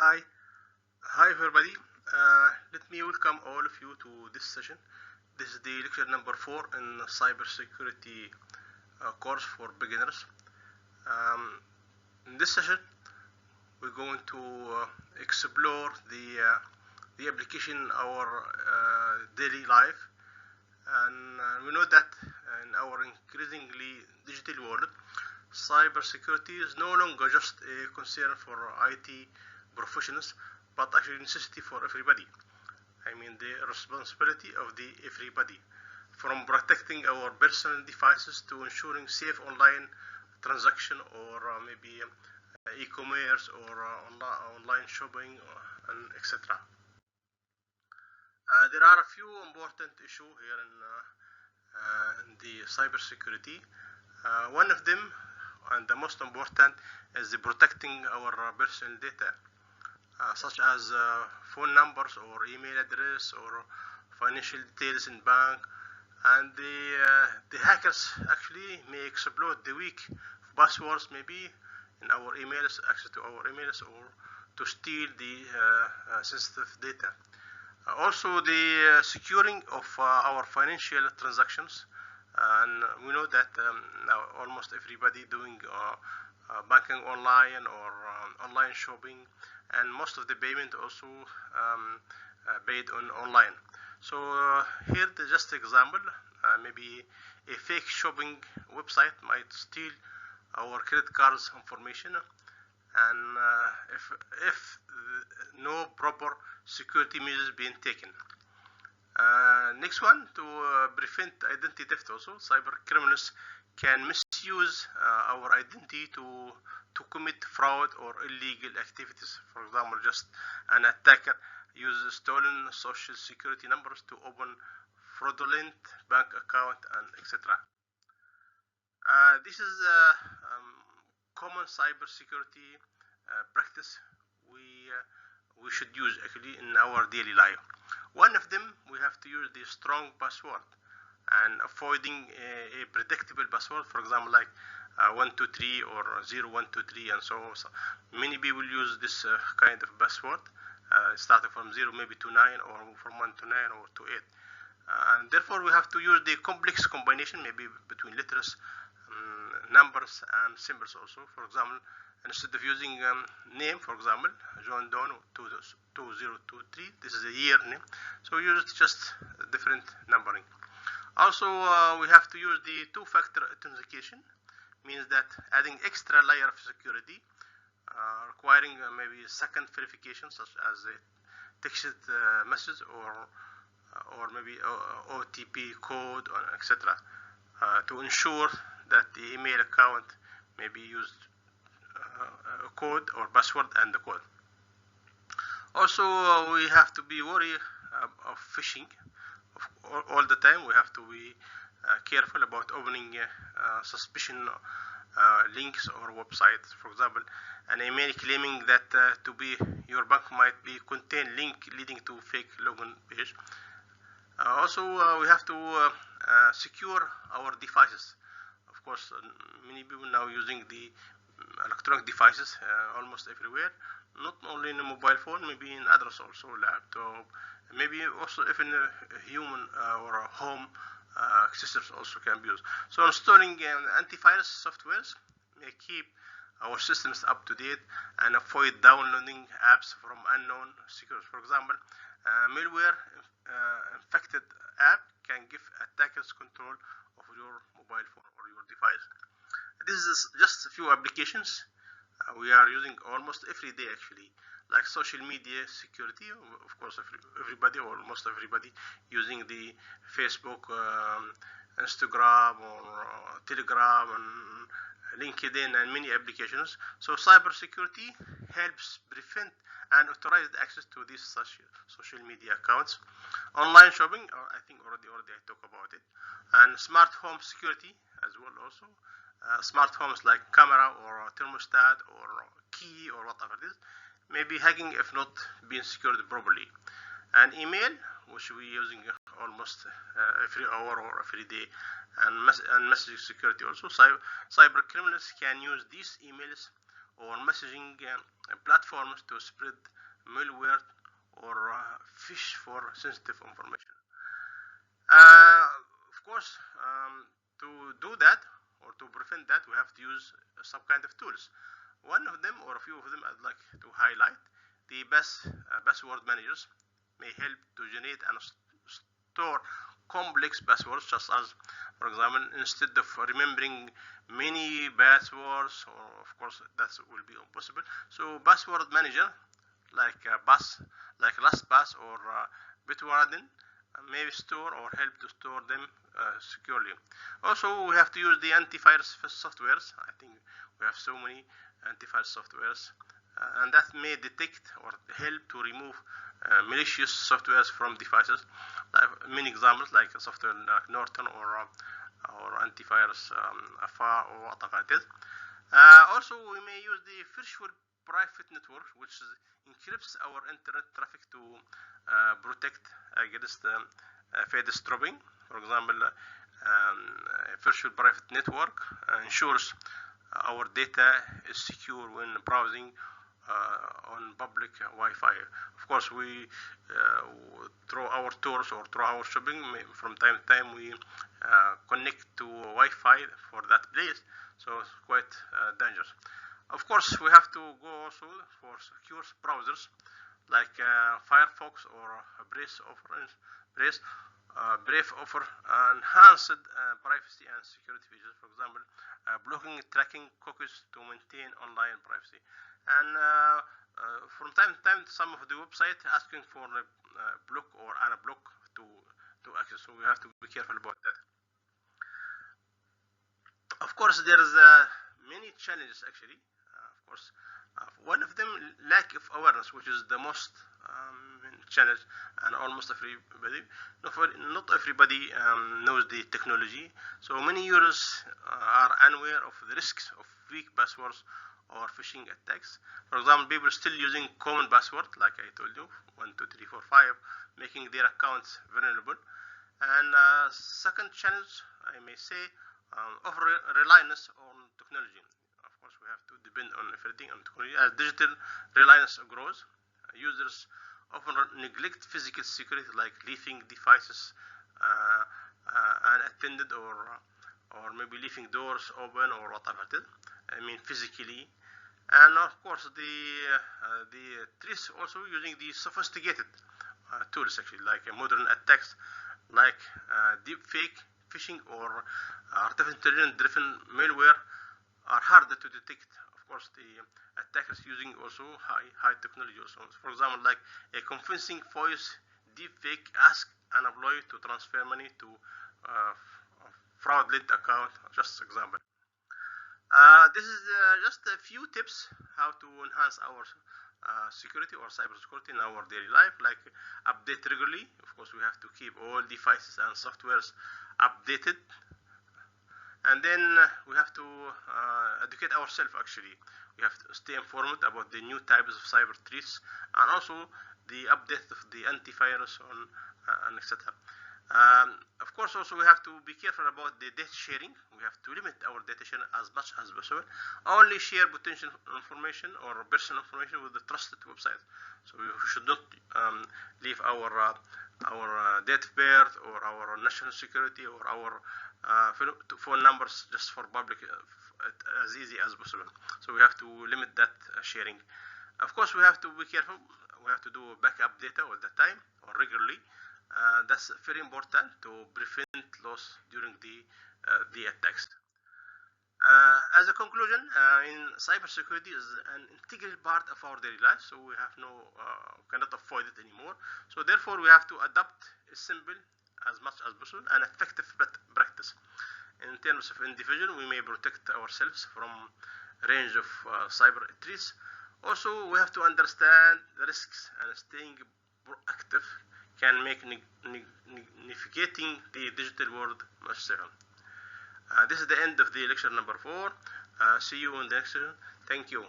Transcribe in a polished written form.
Hi, hi everybody. Let me welcome all of you to this session. This is the lecture number 4 in cybersecurity course for beginners. In this session, we're going to explore the application in our daily life, and we know that in our increasingly digital world, cybersecurity is no longer just a concern for IT professionals, but actually a necessity for everybody. I mean, the responsibility of the everybody, from protecting our personal devices to ensuring safe online transaction, or maybe e-commerce, or online shopping, and etc. There are a few important issues here in the cybersecurity. One of them, and the most important, is the protecting our personal data, such as phone numbers or email address or financial details in bank. And the hackers actually may exploit the weak passwords maybe in our emails, access to our emails, or to steal the sensitive data. Also, the securing of our financial transactions, and we know that now almost everybody doing banking online or online shopping, and most of the payment also paid online. So here just example, maybe a fake shopping website might steal our credit cards information, and if no proper security measures being taken. Next one, to prevent identity theft also, cyber criminals can misuse our identity to commit fraud or illegal activities. For example, just an attacker uses stolen social security numbers to open fraudulent bank account, and etc. This is a common cybersecurity practice we should use actually in our daily life. One of them, we have to use the strong password and avoiding a predictable password, for example, like 123 or 0123 and so on. So many people use this kind of password, starting from 0 maybe to 9, or from 1 to 9 or to 8. And therefore we have to use the complex combination, maybe between letters, numbers, and symbols also. For example, instead of using name, for example, John Doe 2023, this is a year name, so use just different numbering. Also, we have to use the two-factor authentication, means that adding extra layer of security, requiring maybe second verification, such as a text message or maybe OTP code, or etc., to ensure that the email account may be used a code or password and the code. Also, we have to be wary of phishing. All the time we have to be careful about opening suspicion links or websites. For example, an email claiming that to be your bank might be contain link leading to fake login page. Also, we have to secure our devices. Of course, many people now using the electronic devices almost everywhere, not only in a mobile phone, maybe in others also, laptop, maybe also even a human or a home accessories also can be used. So installing antivirus softwares may keep our systems up to date and avoid downloading apps from unknown security. For example, malware infected app can give attackers control of your mobile phone or your device. This is just a few applications we are using almost every day actually, like social media security. Of course, everybody, or almost everybody, using the Facebook, Instagram, or Telegram, and LinkedIn, and many applications. So cybersecurity helps prevent unauthorized access to these social media accounts. Online shopping, I think already I talked about it. And smart home security as well also. Smart homes like camera or thermostat or key or whatever it is, maybe hacking if not being secured properly. And email, which we're using almost every hour or every day, and message security also. Cyber criminals can use these emails or messaging platforms to spread malware or fish for sensitive information. Of course, to do that or to prevent that, we have to use some kind of tools. One of them, or a few of them, I'd like to highlight. The password managers may help to generate and store complex passwords, just as, for example, instead of remembering many passwords, or of course that will be impossible. So password manager like LastPass or Bitwarden may store or help to store them securely. Also, we have to use the antivirus softwares. I think we have so many antivirus softwares, and that may detect or help to remove malicious softwares from devices. Many examples like software like Norton or antivirus AFA or whatever it is. Also, we may use the virtual private network, which encrypts our internet traffic to protect against eavesdropping. For example, a virtual private network ensures our data is secure when browsing on public Wi-Fi. Of course, we through our tours or through our shopping, from time to time we connect to Wi-Fi for that place, so it's quite dangerous. Of course, we have to go also for secure browsers like Firefox or Brave offer enhanced privacy and security features. For example, blocking tracking cookies to maintain online privacy. And from time to time, some of the websites asking for a block or unblock to access. So we have to be careful about that. Of course, there is many challenges actually. Of course, one of them, lack of awareness, which is the most challenge, and almost everybody, not everybody knows the technology. So many users are unaware of the risks of weak passwords or phishing attacks. For example, people still using common password, like I told you, 1, 2, 3, 4, 5, making their accounts vulnerable. And second challenge, I may say, of reliance on technology. Of course, we have to depend on everything on technology. As digital reliance grows, users often neglect physical security, like leaving devices unattended or maybe leaving doors open or whatever it is. I mean physically. And of course, the threats also using the sophisticated tools, actually, like modern attacks like deep fake, phishing, or artificial intelligence-driven malware are harder to detect. Of course, the attackers using also high technology also. For example, like a convincing voice deep fake ask an employee to transfer money to fraudulent account. Just example. This is just a few tips how to enhance our security or cybersecurity in our daily life, like update regularly. Of course, we have to keep all devices and softwares updated. And then we have to educate ourselves, actually. We have to stay informed about the new types of cyber threats and also the update of the antivirus and etc. Of course, also we have to be careful about the data sharing. We have to limit our data sharing as much as possible. Only share potential information or personal information with the trusted website. So we should not leave our date of birth or our national security or our phone numbers just for public as easy as possible. So we have to limit that sharing. Of course, we have to be careful. We have to do backup data all the time or regularly. That's very important to prevent loss during the attacks. As a conclusion, in cybersecurity is an integral part of our daily life, so we have cannot avoid it anymore. So therefore, we have to adopt a simple as much as possible and effective practice. In terms of individual, we may protect ourselves from a range of cyber threats. Also, we have to understand the risks, and staying proactive can make navigating the digital world much safer. This is the end of the lecture number 4. See you in the next session. Thank you.